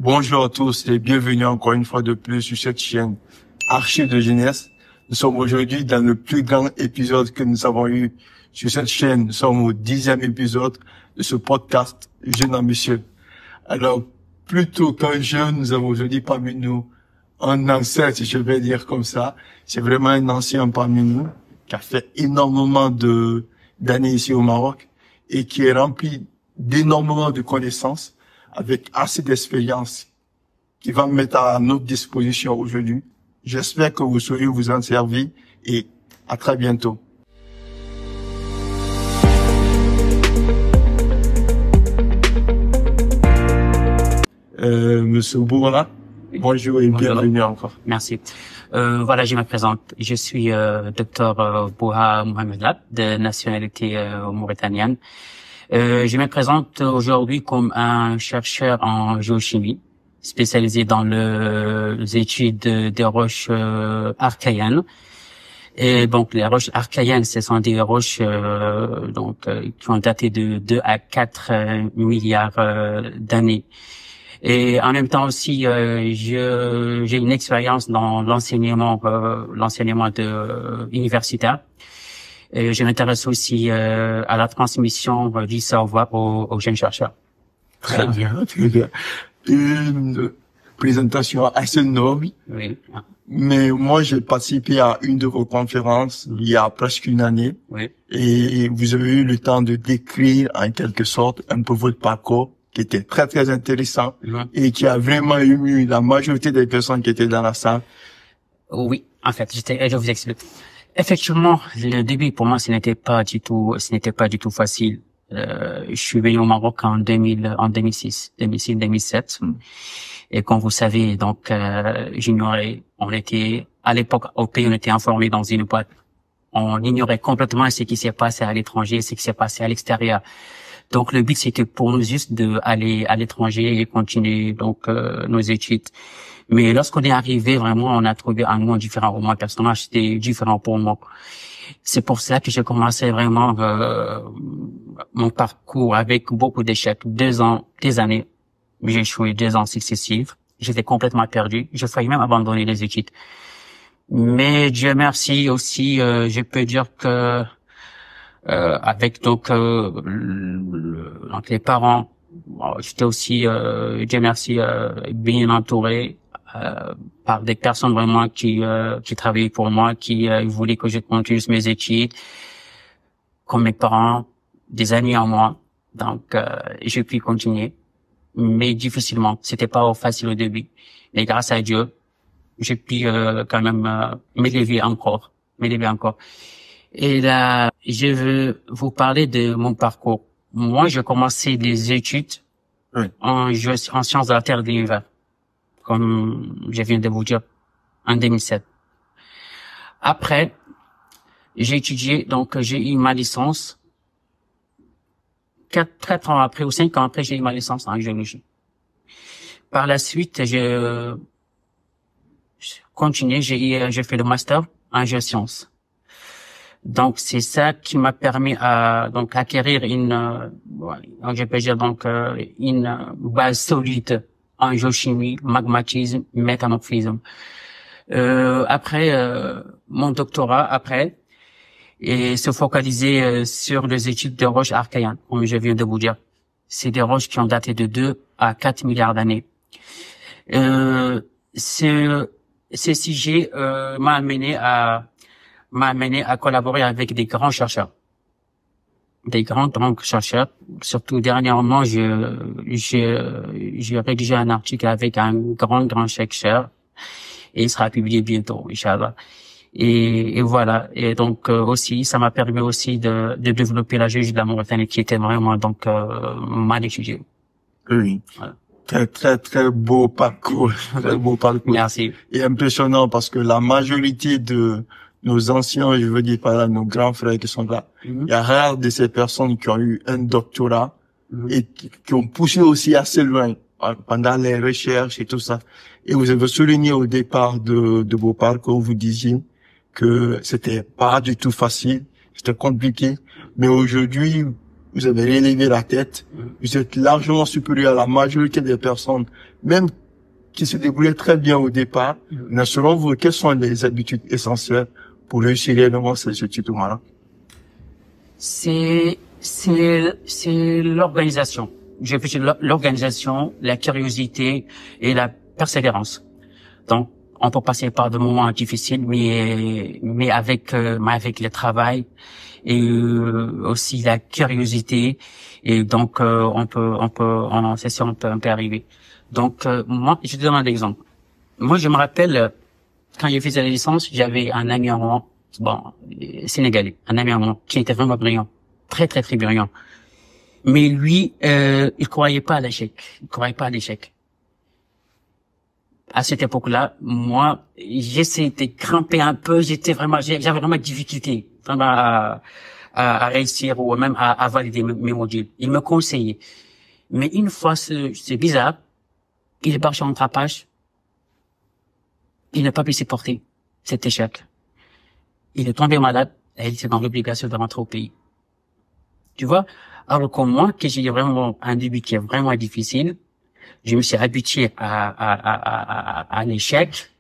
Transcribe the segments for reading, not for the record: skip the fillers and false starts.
Bonjour à tous et bienvenue encore une fois de plus sur cette chaîne Archives de jeunesse. Nous sommes aujourd'hui dans le plus grand épisode que nous avons eu sur cette chaîne. Nous sommes au 10e épisode de ce podcast Jeune ambitieux. Alors, plutôt qu'un jeune, nous avons aujourd'hui parmi nous un ancêtre, si je vais dire comme ça. C'est vraiment un ancien parmi nous qui a fait énormément d'années ici au Maroc et qui est rempli d'énormément de connaissances avec assez d'expérience qui va me mettre à notre disposition aujourd'hui. J'espère que vous saurez vous en servir et à très bientôt. Monsieur Bourla, bonjour et bienvenue encore. Merci. Voilà, je me présente. Je suis docteur Bouha Mohamed Lab, de nationalité mauritanienne. Je me présente aujourd'hui comme un chercheur en géochimie, spécialisé dans les études des roches archéennes. Et donc, les roches archéennes, ce sont des roches qui ont daté de 2 à 4 milliards d'années. Et en même temps aussi, j'ai une expérience dans l'enseignement universitaire. Et je m'intéresse aussi à la transmission du savoir aux jeunes chercheurs. Très bien, très bien. Une présentation assez noble. Oui. Mais moi, j'ai participé à une de vos conférences il y a presque une année. Oui. Et vous avez eu le temps de décrire en quelque sorte un peu votre parcours qui était très, très intéressant et qui a vraiment ému la majorité des personnes qui étaient dans la salle. Oui, en fait, je vous explique. Effectivement, le début pour moi, ce n'était pas du tout facile. Je suis venu au Maroc en 2006, 2007. Et comme vous savez, donc, j'ignorais, à l'époque, au pays, on était informé dans une boîte. On ignorait complètement ce qui s'est passé à l'étranger, ce qui s'est passé à l'extérieur. Donc, le but, c'était pour nous juste d'aller à l'étranger et continuer, donc, nos études. Mais lorsqu'on est arrivé, vraiment, on a trouvé un monde différent. Pour moi, personnellement, c'était différent pour moi. C'est pour ça que j'ai commencé vraiment mon parcours avec beaucoup d'échecs. 2 ans, des années. J'ai échoué 2 ans successifs. J'étais complètement perdu. J'ai failli même abandonner les études. Mais Dieu merci aussi, je peux dire que avec donc les parents, j'étais aussi, Dieu merci, bien entouré. Par des personnes vraiment qui travaillaient pour moi, qui voulaient que je continue mes études, comme mes parents, des amis en moi. Donc, j'ai pu continuer, mais difficilement. C'était pas facile au début. Mais grâce à Dieu, j'ai pu quand même m'élever encore. Et là, je veux vous parler de mon parcours. Moi, j'ai commencé des études en sciences de la Terre et de l'univers, comme je viens de vous dire, en 2007. Après, j'ai étudié, donc j'ai eu ma licence. 4 ans après ou 5 ans après, j'ai eu ma licence en géologie. Par la suite, j'ai continué, j'ai fait le master en géosciences. Donc c'est ça qui m'a permis donc acquérir une base solide en géochimie, magmatisme, méthanorphisme. Après mon doctorat, et se focaliser sur les études de roches archéennes, comme je viens de vous dire. C'est des roches qui ont daté de 2 à 4 milliards d'années. Ce sujet m'a amené à collaborer avec des grands chercheurs. Des grands chercheurs. Surtout dernièrement, j'ai rédigé un article avec un grand chercheur et il sera publié bientôt, Inch'Allah. Et voilà. Et donc aussi, ça m'a permis aussi de développer la géologie de la Mauritanie qui était vraiment donc mal étudiée. Oui. Voilà. Très beau parcours. Très beau parcours. Merci. Et impressionnant parce que la majorité de nos anciens, je veux dire par là, nos grands frères qui sont là, il y a rare de ces personnes qui ont eu un doctorat et qui ont poussé aussi assez loin pendant les recherches et tout ça. Et vous avez souligné au départ de vos parcours, vous disiez que c'était pas du tout facile, c'était compliqué. Mais aujourd'hui, vous avez relevé la tête, vous êtes largement supérieur à la majorité des personnes, même qui se débrouillaient très bien au départ. Mais selon vous, quelles sont les habitudes essentielles pour réussir réellement ces études au Maroc? C'est l'organisation. J'ai fait l'organisation, la curiosité et la persévérance. Donc, on peut passer par des moments difficiles, mais avec le travail et aussi la curiosité, et donc on peut arriver. Donc moi, je te donne un exemple. Moi, je me rappelle quand j'ai fait la licence, j'avais un ami en moi, sénégalais, un ami en moi qui était vraiment brillant, très très très brillant. Mais lui, il croyait pas à l'échec. À cette époque-là, moi, j'essayais de grimper un peu, j'avais vraiment de difficulté, vraiment à réussir ou même à valider mes modules. Il me conseillait. Mais une fois, c'est bizarre, il est parti en rattrapage. Il n'a pas pu supporter cet échec. Il est tombé malade et il était dans l'obligation de rentrer au pays. Tu vois? Alors que moi, que j'ai vraiment un début qui est vraiment difficile, je me suis habitué à l'échec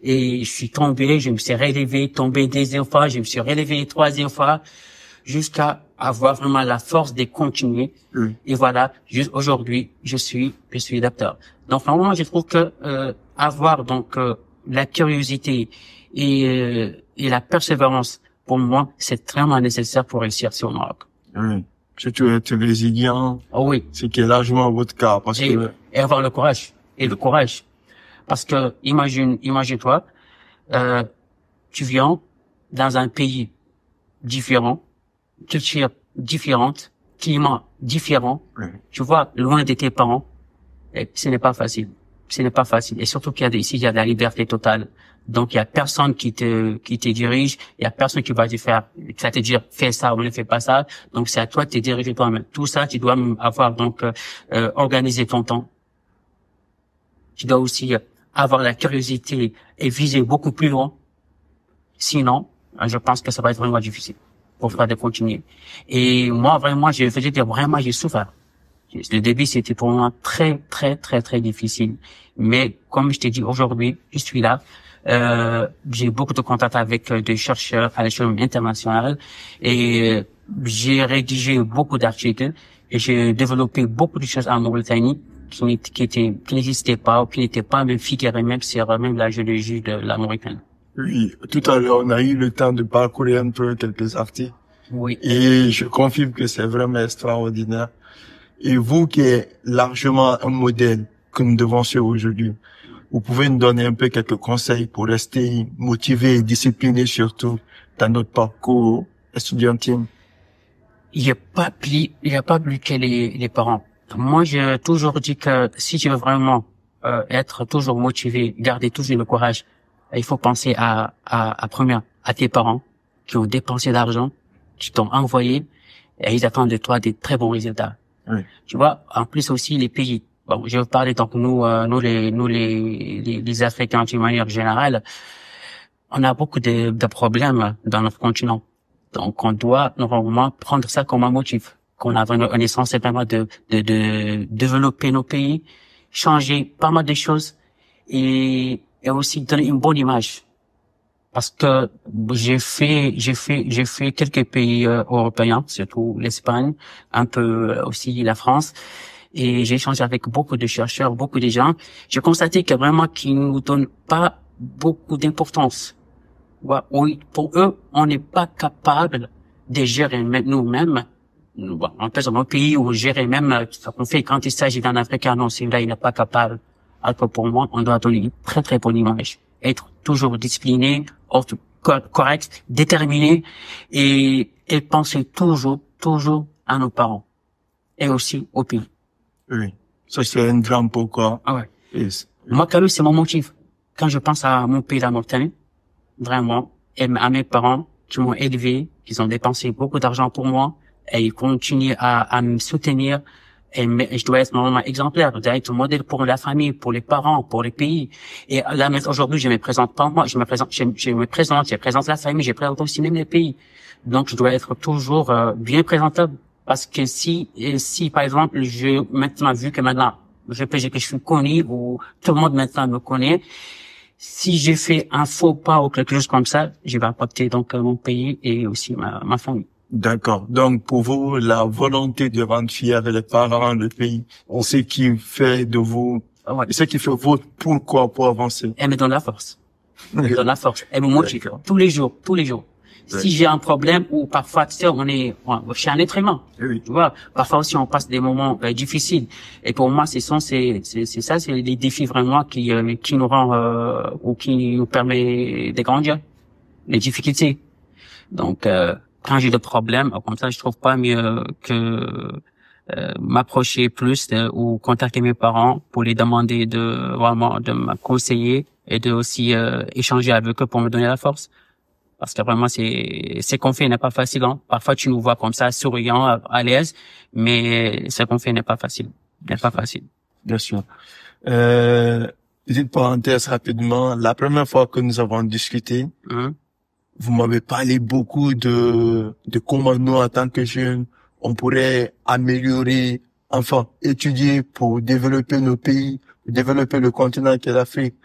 et je suis tombé, je me suis relevé, tombé deuxième fois, je me suis relevé troisième fois jusqu'à avoir vraiment la force de continuer. Et voilà, aujourd'hui, je suis docteur. Donc, vraiment, je trouve que avoir donc la curiosité et la persévérance, pour moi, c'est vraiment nécessaire pour réussir sur le Maroc. Oui. Surtout être résilient. Oh oui. Ce qui est largement votre cas, parce que... Et avoir le courage. Parce que, imagine-toi, tu viens dans un pays différent, culture différente, climat différent, tu vois, loin de tes parents, et ce n'est pas facile. Et surtout ici, il y a de la liberté totale. Donc, il y a personne qui te dirige, il y a personne qui va te dire, fais ça ou ne fais pas ça. Donc, c'est à toi de te diriger toi-même. Tout ça, tu dois avoir donc organisé ton temps. Tu dois aussi avoir la curiosité et viser beaucoup plus loin. Sinon, je pense que ça va être vraiment difficile pour faire de continuer. Et moi, vraiment, j'ai souffert. Le début, c'était pour moi très, très, très, très difficile. Mais comme je t'ai dit, aujourd'hui, je suis là. J'ai beaucoup de contacts avec des chercheurs à l'échelle internationale et j'ai rédigé beaucoup d'articles et j'ai développé beaucoup de choses en Mauritanie qui n'existaient pas ou qui n'étaient pas même figurées même sur même la géologie de la Mauritanie. Oui, tout à l'heure, on a eu le temps de parcourir un peu quelques articles. Oui. Et je confirme que c'est vraiment extraordinaire. Et vous qui êtes largement un modèle que nous devons suivre aujourd'hui, vous pouvez nous donner un peu quelques conseils pour rester motivé et discipliné surtout dans notre parcours estudiantin? Il n'y a pas plus que les parents. Moi, j'ai toujours dit que si tu veux vraiment être toujours motivé, garder toujours le courage, il faut penser à tes parents qui ont dépensé d'argent, qui t'ont envoyé, et ils attendent de toi des très bons résultats. Oui. Tu vois, en plus aussi les pays. Bon, je vais parler donc nous les Africains d'une manière générale, on a beaucoup de problèmes dans notre continent. Donc, on doit normalement prendre ça comme un motif. On est censé vraiment de développer nos pays, changer pas mal de choses et aussi donner une bonne image. Parce que j'ai fait quelques pays européens, surtout l'Espagne, un peu aussi la France, et j'ai échangé avec beaucoup de chercheurs, beaucoup de gens. J'ai constaté que vraiment qu'ils nous donnent pas beaucoup d'importance. Oui, pour eux, on n'est pas capable de gérer nous-mêmes. En fait, dans mon pays, où gérer même ce qu'on fait quand il s'agit d'un Africain, non, c'est là, il n'est pas capable. Alors que pour moi, on doit donner une très très bonne image. Être toujours discipliné, correct, déterminé et penser toujours à nos parents et aussi au pays. Oui, ça c'est un grand pourquoi. Ah ouais. Yes. Moi, quand même, c'est mon motif. Quand je pense à mon pays, la Mauritanie, vraiment, et à mes parents qui m'ont élevé, qui ont dépensé beaucoup d'argent pour moi et ils continuent à me soutenir. Et je dois être normalement exemplaire, je dois être modèle pour la famille, pour les parents, pour les pays. Et là, aujourd'hui, je me présente pas moi, je présente la famille, je présente aussi même les pays. Donc, je dois être toujours bien présentable Parce que si par exemple, vu que maintenant, je suis connu ou tout le monde maintenant me connaît, si j'ai fait un faux pas ou quelque chose comme ça, je vais impacter donc mon pays et aussi ma famille. D'accord. Donc, pour vous, la volonté de rendre fiers les parents, le pays, ce qui fait de vous, Ouais. ce qui fait votre pourquoi pour avancer. Elle me donne la force. Elle me donne la force. Elle me motive. Tous les jours. Si j'ai un problème ou parfois, tu sais, je suis un être humain. Oui. Tu vois, parfois aussi on passe des moments difficiles. Et pour moi, c'est ça, c'est les défis vraiment qui nous rend ou qui nous permet de grandir. Les difficultés. Donc, quand j'ai des problèmes, comme ça, je trouve pas mieux que m'approcher plus ou contacter mes parents pour les demander de me conseiller et de aussi échanger avec eux pour me donner la force. Parce que vraiment, ce qu'on fait n'est pas facile. Hein. Parfois, tu nous vois comme ça, souriant, à l'aise, mais ce qu'on fait n'est pas facile. N'est pas facile. Bien sûr. Petite parenthèse rapidement. La première fois que nous avons discuté, vous m'avez parlé beaucoup de comment nous, en tant que jeunes, on pourrait améliorer, enfin, étudier pour développer nos pays, pour développer le continent qui est l'Afrique.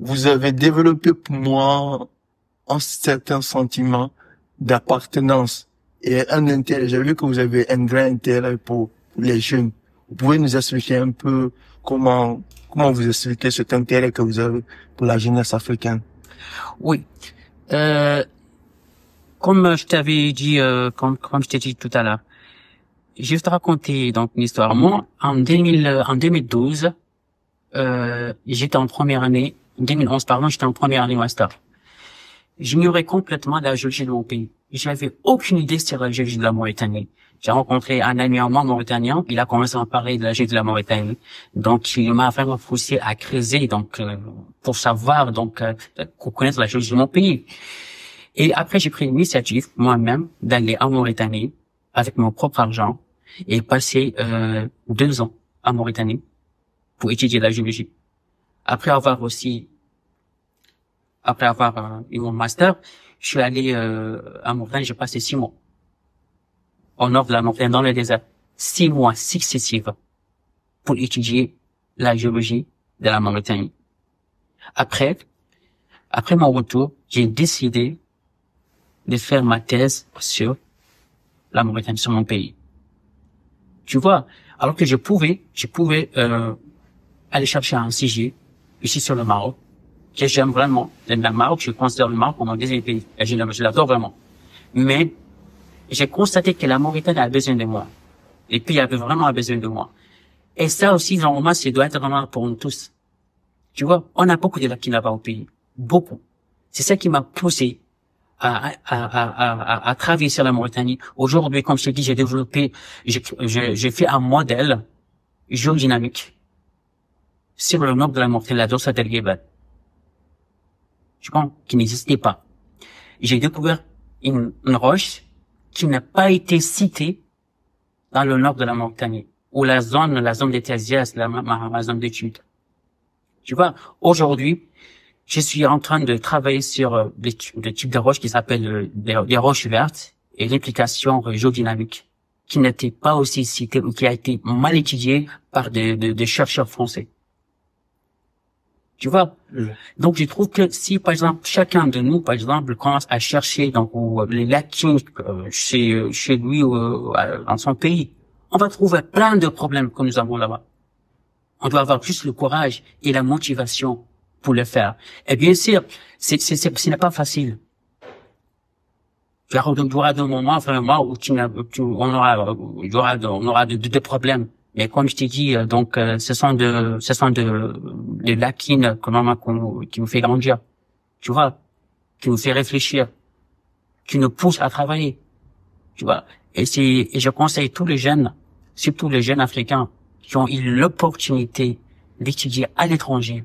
Vous avez développé pour moi un certain sentiment d'appartenance et un intérêt. J'ai vu que vous avez un grand intérêt pour les jeunes. Vous pouvez nous expliquer un peu comment vous expliquez cet intérêt que vous avez pour la jeunesse africaine? Oui. Comme je t'avais dit, comme je t'ai dit tout à l'heure, je vais te raconter donc une histoire. Moi, en 2012, j'étais en première année. En 2011, pardon, j'étais en première année master. J'ignorais complètement la géologie de mon pays. J'avais aucune idée sur la géologie de la Mauritanie. J'ai rencontré un ami en moi mauritanien. Il a commencé à me parler de la géologie de la Mauritanie. Donc, il m'a vraiment poussé à creuser, donc, pour savoir, donc, connaître la géologie de mon pays. Et après, j'ai pris l'initiative, moi-même, d'aller en Mauritanie avec mon propre argent et passer 2 ans en Mauritanie pour étudier la géologie. Après avoir eu mon master, je suis allé en Mauritanie, j'ai passé 6 mois au nord de la Mauritanie, dans le désert. 6 mois successifs pour étudier la géologie de la Mauritanie. Après mon retour, j'ai décidé de faire ma thèse sur la Mauritanie, sur mon pays. Tu vois, alors que je pouvais aller chercher un CG ici sur le Maroc, que j'aime vraiment. Le Maroc, je considère le Maroc comme un deuxième pays. Et je l'adore vraiment. Mais j'ai constaté que la Mauritanie a besoin de moi. Les pays avaient vraiment besoin de moi. Et ça aussi, normalement, ça doit être vraiment pour nous tous. Tu vois, on a beaucoup de lacunes là-bas au pays. Beaucoup. C'est ça qui m'a poussé à travailler sur la Mauritanie. Aujourd'hui, comme je t'ai dit, j'ai fait un modèle géodynamique sur le nord de la Mauritanie, la Dorsale del Guebel. Tu comprends? Qui n'existait pas. J'ai découvert une roche qui n'a pas été citée dans le nord de la Mauritanie, ou la zone des tertiaires, ma zone d'étude. Tu vois, aujourd'hui, je suis en train de travailler sur des types de roches qui s'appellent des roches vertes et l'implication géodynamique, qui n'était pas aussi citée ou qui a été mal étudiée par des chercheurs français. Tu vois? Donc, je trouve que si, par exemple, chacun de nous, par exemple, commence à chercher donc les lacunes chez lui dans son pays, on va trouver plein de problèmes que nous avons là-bas. On doit avoir juste le courage et la motivation pour le faire. Et bien sûr, ce n'est pas facile. Il y aura des moments vraiment où on aura des problèmes. Mais comme je t'ai dit, donc ce sont des lacunes qui nous fait grandir, tu vois, qui nous fait réfléchir, qui nous pousse à travailler, tu vois. Et je conseille tous les jeunes, surtout les jeunes africains, qui ont eu l'opportunité d'étudier à l'étranger,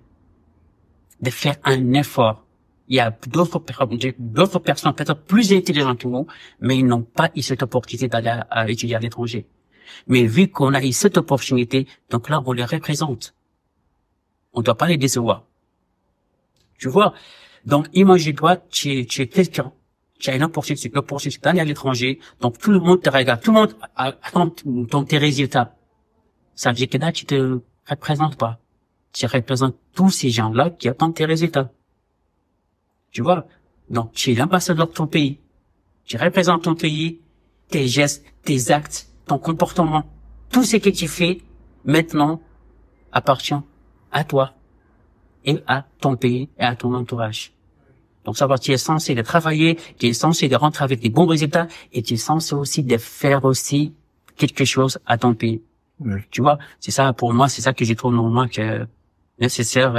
de faire un effort. Il y a d'autres personnes peut-être plus intelligentes que nous, mais ils n'ont pas eu cette opportunité d'aller à étudier à l'étranger. Mais vu qu'on a eu cette opportunité, donc là, on les représente. On ne doit pas les décevoir. Tu vois? Donc, imagine-toi, tu es quelqu'un, tu as une opportunité d'aller à l'étranger, donc tout le monde te regarde, tout le monde attend tes résultats. Ça veut dire que là, tu te représentes pas. Tu représentes tous ces gens-là qui attendent tes résultats. Tu vois? Donc, tu es l'ambassadeur de ton pays. Tu représentes ton pays, tes gestes, tes actes, ton comportement. Tout ce que tu fais, maintenant, appartient à toi et à ton pays et à ton entourage. Donc, ça va, tu es censé de travailler, tu es censé de rentrer avec des bons résultats et tu es censé aussi de faire aussi quelque chose à ton pays. Oui. Tu vois, c'est ça, pour moi, c'est ça que je trouve normalement que nécessaire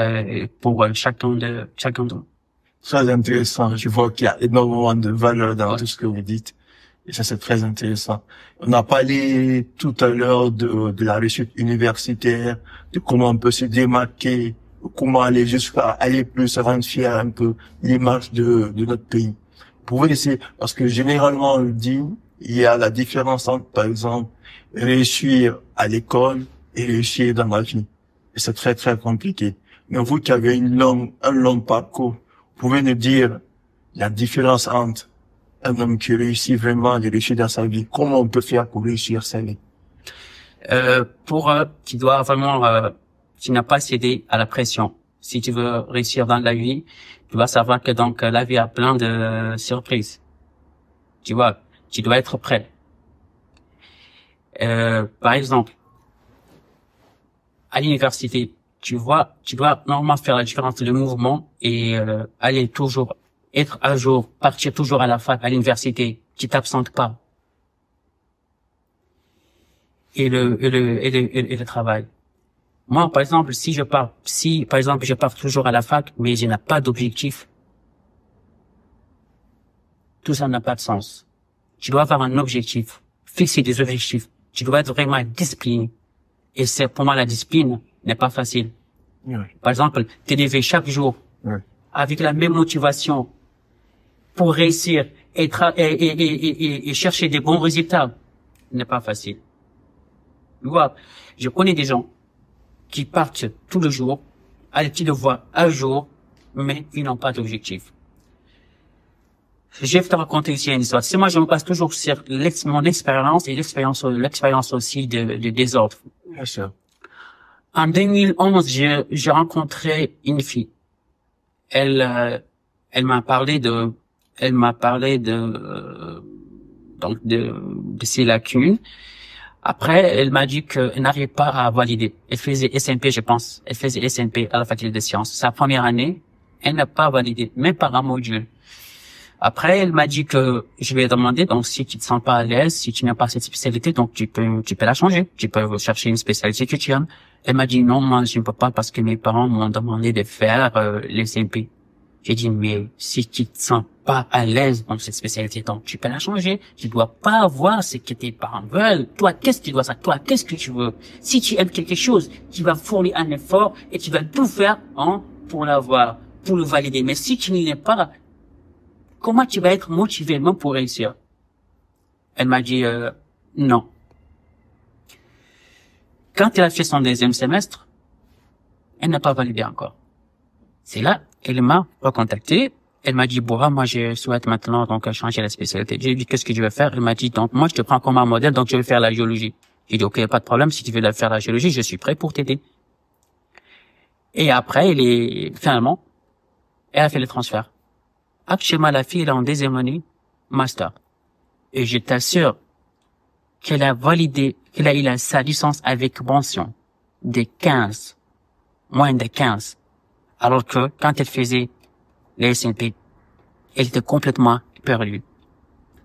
pour chacun de nous. Très intéressant. Je vois qu'il y a énormément de valeur dans tout ce que vous dites. Et ça, c'est très intéressant. On a parlé tout à l'heure de la réussite universitaire, de comment on peut se démarquer, comment aller jusqu'à aller plus, rendre fier un peu l'image de notre pays. Vous pouvez essayer, parce que généralement, on le dit, il y a la différence entre, par exemple, réussir à l'école et réussir dans la vie. Et c'est très, très compliqué. Mais vous qui avez un long parcours, vous pouvez nous dire la différence entre un homme qui réussit vraiment, de réussir dans sa vie. Comment on peut faire pour réussir sa vie? Tu dois vraiment, tu n'as pas cédé à la pression. Si tu veux réussir dans la vie, tu vas savoir que donc la vie a plein de surprises. Tu vois, tu dois être prêt. Par exemple, à l'université, tu dois normalement faire la différence entre le mouvement et aller toujours être à jour, partir toujours à la fac, à l'université, tu t'absentes pas. Et le travail. Moi, par exemple, si par exemple je pars toujours à la fac, mais je n'ai pas d'objectif, tout ça n'a pas de sens. Tu dois avoir un objectif, fixer des objectifs. Tu dois être vraiment discipliné. Et pour moi, la discipline n'est pas facile. Oui. Par exemple, te lever chaque jour, Oui. avec la même motivation pour réussir et chercher des bons résultats n'est pas facile. Tu vois, je connais des gens qui partent tous les jours, qui le voient un jour, mais ils n'ont pas d'objectif. Je vais te raconter ici une histoire. Moi, je me base toujours sur mon expérience et l'expérience aussi des autres. Bien sûr. En 2011, j'ai rencontré une fille. Elle m'a parlé de ses lacunes. Après, elle m'a dit qu'elle n'arrivait pas à valider. Elle faisait SNP, je pense. Elle faisait SNP à la faculté de sciences. Sa première année, elle n'a pas validé, même par un module. Après, elle m'a dit que je lui ai demandé, donc si tu te sens pas à l'aise, si tu n'as pas cette spécialité, donc tu peux la changer. Tu peux chercher une spécialité que tu aimes. Elle m'a dit non, moi je ne peux pas parce que mes parents m'ont demandé de faire les SMP. J'ai dit mais si tu te sens pas à l'aise dans cette spécialité, donc tu peux la changer. Tu dois pas voir ce que tes parents veulent. Toi, qu'est-ce que tu dois ça? Toi, qu'est-ce que tu veux? Si tu aimes quelque chose, tu vas fournir un effort et tu vas tout faire pour l'avoir, pour le valider. Mais si tu n'y es pas, comment tu vas être motivé même pour réussir? Elle m'a dit non. Quand elle a fait son deuxième semestre, elle n'a pas validé encore. C'est là qu'elle m'a recontacté. Elle m'a dit bon, moi je souhaite maintenant donc changer la spécialité. J'ai dit qu'est-ce que je vais faire? Elle m'a dit donc moi je te prends comme un modèle, donc je vais faire la géologie. J'ai dit ok, pas de problème, si tu veux faire la géologie, je suis prêt pour t'aider. Et après, finalement, elle a fait le transfert. Actuellement, la fille elle est en deuxième année master. Et je t'assure qu'elle a validé, qu'elle a eu sa licence avec mention de 15, moins de 15. Alors que quand elle faisait les SNP, elle était complètement perdue.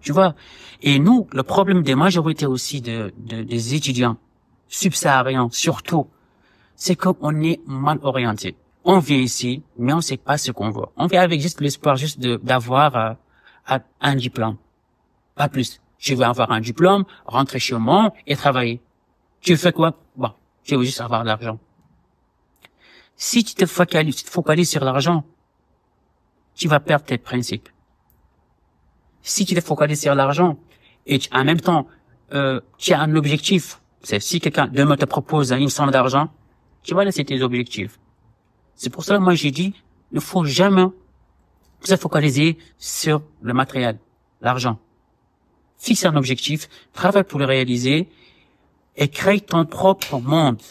Tu vois? Et nous, le problème des majorités aussi des étudiants subsahariens, surtout, c'est qu'on est mal orienté. On vient ici, mais on sait pas ce qu'on veut. On vient avec juste l'espoir d'avoir un diplôme. Pas plus. Je veux avoir un diplôme, rentrer chez moi et travailler. Tu fais quoi? Bon, je veux juste avoir de l'argent. Si tu te focalises sur l'argent, tu vas perdre tes principes. Si tu te focalises sur l'argent et en même temps, tu as un objectif, c'est si quelqu'un demain te propose une somme d'argent, tu vas laisser tes objectifs. C'est pour ça que moi j'ai dit, il ne faut jamais se focaliser sur le matériel. l'argent. Fixe un objectif, travaille pour le réaliser et crée ton propre monde.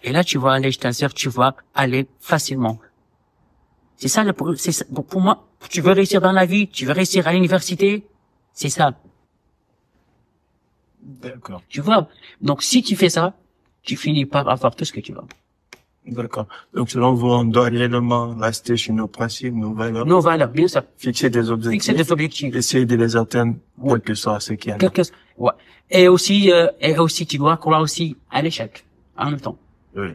Et là, tu vas aller, je t'assure, tu vas aller facilement. C'est ça, pour moi, tu veux réussir dans la vie, tu veux réussir à l'université, c'est ça. D'accord. Tu vois? Donc, si tu fais ça, tu finis par avoir tout ce que tu veux. D'accord. Donc, selon vous, on doit réellement rester sur nos principes, nos valeurs. Nos valeurs, bien sûr. Fixer des objectifs. Fixer des objectifs. Essayer de les atteindre, quel que soit ce qu'il y a. Ouais. Et aussi, tu dois croire aussi à l'échec. En même temps. Oui.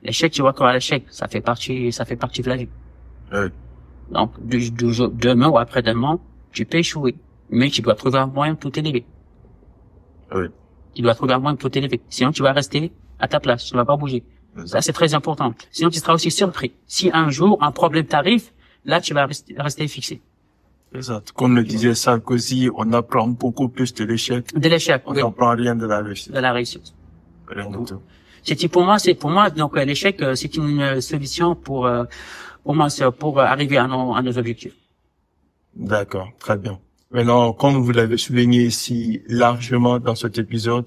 L'échec, tu vois croire à l'échec. Ça fait partie de la vie. Oui. Donc, demain ou après-demain, tu peux échouer. Mais tu dois trouver un moyen pour t'élever. Oui. Tu dois trouver un moyen pour t'élever. Sinon, tu vas rester à ta place. Tu ne vas pas bouger. Ça, c'est très important. Sinon, tu seras aussi surpris. Si un jour, un problème t'arrive, là, tu vas rester fixé. Exact. Comme le disait Sarkozy, on apprend beaucoup plus de l'échec. De l'échec. On n'apprend rien de la réussite. De la réussite. Rien du tout. C'est pour moi, donc, l'échec, c'est une solution pour moi, pour arriver à nos objectifs. D'accord. Très bien. Maintenant, comme vous l'avez souligné ici largement dans cet épisode,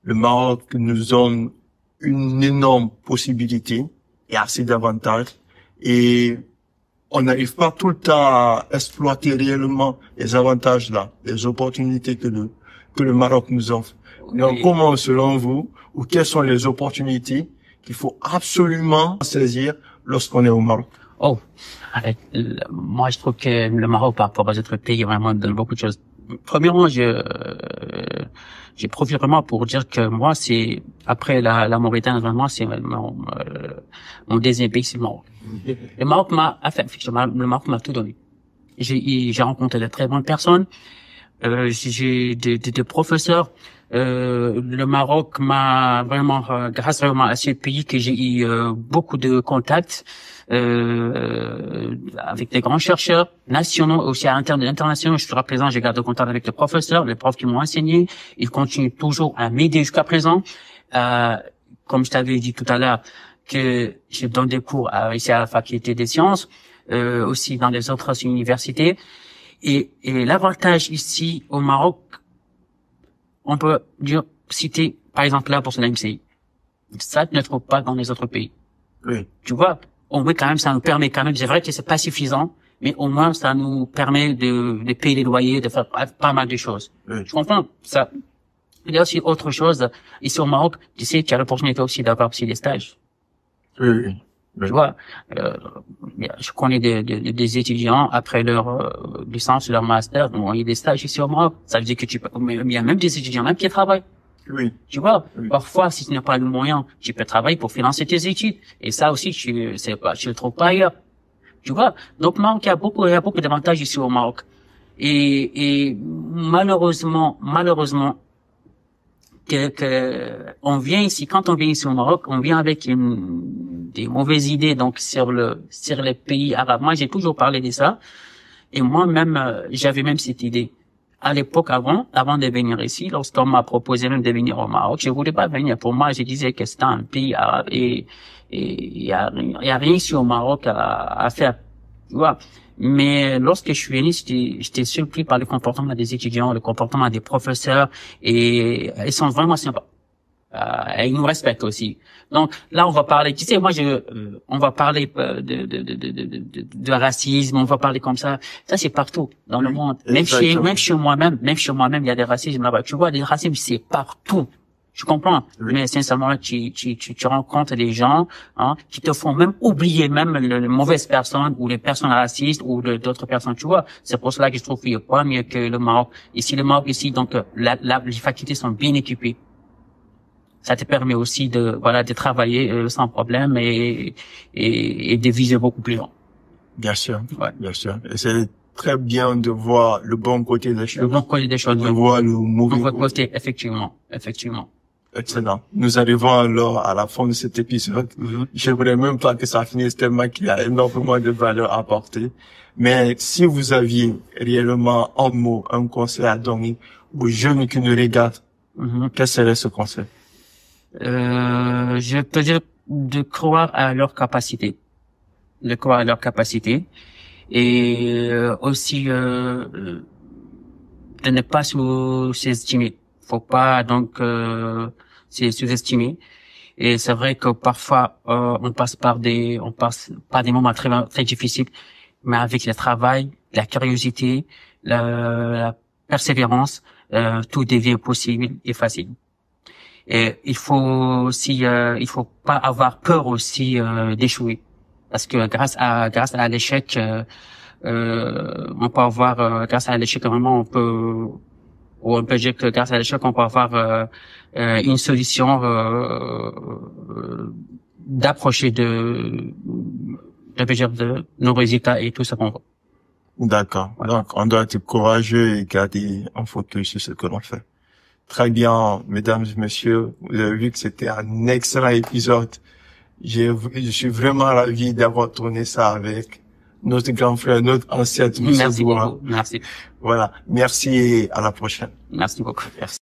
le Maroc nous donne une énorme possibilité et assez d'avantages, et on n'arrive pas tout le temps à exploiter réellement les avantages là, les opportunités que le Maroc nous offre. Donc, comment, selon vous, ou quelles sont les opportunités qu'il faut absolument saisir lorsqu'on est au Maroc? Oh, moi je trouve que le Maroc par rapport aux autres pays vraiment donne beaucoup de choses. Premièrement, j'ai profité vraiment pour dire que moi c'est après la Mauritanie vraiment c'est mon deuxième pays, c'est le Maroc. Le Maroc le Maroc m'a tout donné. J'ai rencontré de très bonnes personnes, j'ai des professeurs. Le Maroc m'a vraiment, grâce vraiment à ce pays que j'ai eu beaucoup de contacts avec des grands chercheurs nationaux, aussi internationaux. Jusqu'à présent, j'ai gardé contact avec les professeurs, les profs qui m'ont enseigné. Ils continuent toujours à m'aider jusqu'à présent. Comme je t'avais dit tout à l'heure, que je donne des cours ici à la faculté des sciences, aussi dans les autres universités. Et l'avantage ici au Maroc, on peut citer, par exemple, la bourse de la MCI. Ça, tu ne trouves pas dans les autres pays. Oui. Tu vois, au moins, quand même, ça nous permet quand même, c'est vrai que c'est pas suffisant, mais au moins, ça nous permet de payer les loyers, de faire pas mal de choses. Oui. Tu comprends? Ça. Il y a aussi autre chose. Ici au Maroc, tu sais, tu as l'opportunité aussi d'avoir aussi des stages. Oui, oui. Tu vois, je connais des étudiants après leur licence ou leur master, ont eu des stages ici au Maroc. Ça veut dire que il y a même des étudiants même qui travaillent. Oui. Tu vois, Oui. parfois, si tu n'as pas le moyen, tu peux travailler pour financer tes études. Et ça aussi, tu le trouves pas ailleurs. Tu vois. Donc, Maroc, il y a beaucoup d'avantages ici au Maroc. Et malheureusement, on vient ici, quand on vient ici au Maroc, on vient avec des mauvaises idées, donc, sur les pays arabes. Moi, j'ai toujours parlé de ça. Et moi-même, j'avais même cette idée. À l'époque, avant de venir ici, lorsqu'on m'a proposé même de venir au Maroc, je voulais pas venir. Pour moi, je disais que c'était un pays arabe et il y a rien ici au Maroc à faire. Tu vois. Mais lorsque je suis venu, j'étais surpris par le comportement des étudiants, le comportement des professeurs, et ils sont vraiment sympas. Et ils nous respectent aussi. Donc là, on va parler. Tu sais, on va parler de racisme. On va parler comme ça. Ça, c'est partout dans le monde. Même chez moi-même, il y a des racismes là-bas. Tu vois, des racismes, c'est partout. Tu comprends? Oui. Mais sincèrement, tu rencontres des gens, qui te font même oublier même les mauvaises personnes ou les personnes racistes ou d'autres personnes. Tu vois? C'est pour cela que je trouve qu'il n'y a pas mieux que le Maroc. Ici, donc, les facultés sont bien équipées. Ça te permet aussi de travailler sans problème et de viser beaucoup plus loin. Bien sûr. Ouais. Bien sûr. Et c'est très bien de voir le bon côté des choses. Le bon côté des choses. De voir le mauvais côté, effectivement. Excellent. Nous arrivons alors à la fin de cet épisode. J'aimerais même pas que ça finisse tellement qu'il y a énormément de valeur à apporter. Mais si vous aviez réellement un mot, un conseil à donner aux jeunes qui nous regardent, quel serait ce conseil? Je peux dire de croire à leur capacité. et aussi de ne pas sous-estimer. Faut pas donc sous-estimer. Et c'est vrai que parfois on passe par des moments très très difficiles, mais avec le travail, la curiosité, la persévérance, tout devient possible et facile. Et il faut aussi il faut pas avoir peur aussi d'échouer, parce que grâce à l'échec on peut avoir grâce à l'échec vraiment on peut dire que grâce à l'échec on peut avoir une solution d'approcher de nos résultats et tout ça qu'on veut. D'accord. Voilà. Donc, on doit être courageux et garder un focus sur ce que l'on fait. Très bien, mesdames et messieurs. Vous avez vu que c'était un excellent épisode. Je suis vraiment ravi d'avoir tourné ça avec notre grand frère, notre ancêtre, M. Merci Boura. beaucoup. Merci. Voilà. Merci et à la prochaine. Merci beaucoup. Merci.